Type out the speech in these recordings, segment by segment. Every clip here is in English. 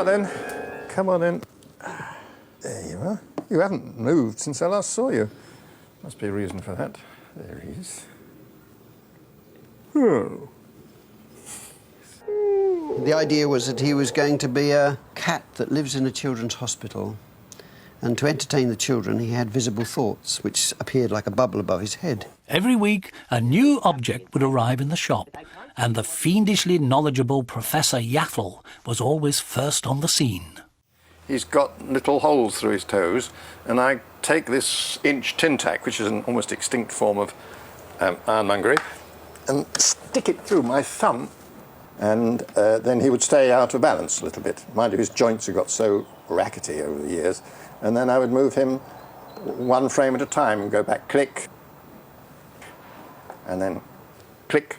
are then. Come on in. There you are. You haven't moved since I last saw you. Must be a reason for that. There he is. Oh. The idea was that he was going to be a cat that lives in a children's hospital, and to entertain the children he had visible thoughts which appeared like a bubble above his head. Every week a new object would arrive in the shop, and the fiendishly knowledgeable Professor Yaffle was always first on the scene. He's got little holes through his toes, and I take this inch tin tack, which is an almost extinct form of ironmongery, and stick it through my thumb, and then he would stay out of balance a little bit. Mind you, his joints have got so rackety over the years, and then I would move him one frame at a time and go back, click, and then click,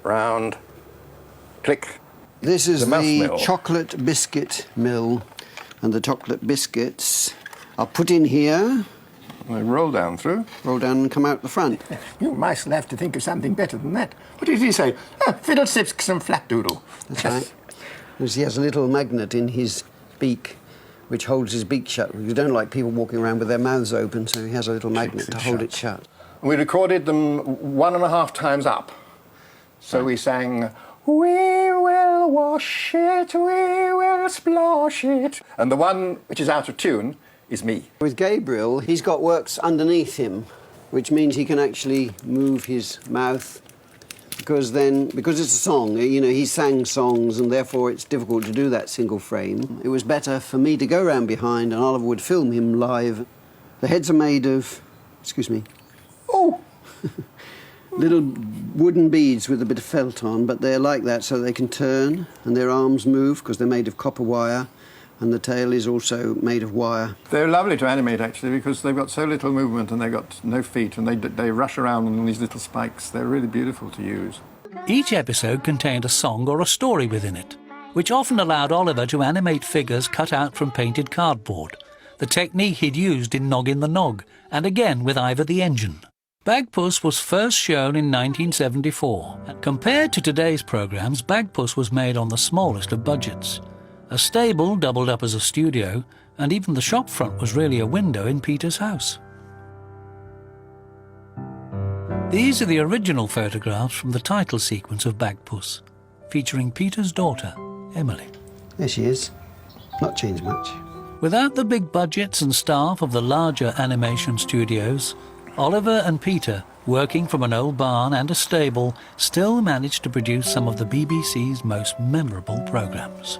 round, click. This is the mill. chocolate biscuit mill, and the chocolate biscuits are put in here, They roll down through. roll down and come out the front. You mice will have to think of something better than that. What did he say? Fiddlesticks and flatdoodle. That's right. Because he has a little magnet in his beak which holds his beak shut. We don't like people walking around with their mouths open, so he has a little magnet to hold it shut. We recorded them 1.5 times up. So we sang, "We will wash it, we will splosh it." And the one which is out of tune is me. With Gabriel, he's got works underneath him, which means he can actually move his mouth, because it's a song, you know, he sang songs, and therefore it's difficult to do that single frame. It was better for me to go round behind and Oliver would film him live. The heads are made of, excuse me, Oh! little wooden beads with a bit of felt on, but they're like that so they can turn and their arms move because they're made of copper wire, and the tail is also made of wire. They're lovely to animate, actually, because they've got so little movement and they've got no feet, and they rush around on these little spikes. They're really beautiful to use. Each episode contained a song or a story within it, which often allowed Oliver to animate figures cut out from painted cardboard, the technique he'd used in Noggin the Nog, and again with Ivor the Engine. Bagpuss was first shown in 1974. Compared to today's programmes, Bagpuss was made on the smallest of budgets. A stable doubled up as a studio, and even the shop front was really a window in Peter's house. These are the original photographs from the title sequence of Bagpuss, featuring Peter's daughter, Emily. There she is. Not changed much. Without the big budgets and staff of the larger animation studios, Oliver and Peter, working from an old barn and a stable, still managed to produce some of the BBC's most memorable programmes.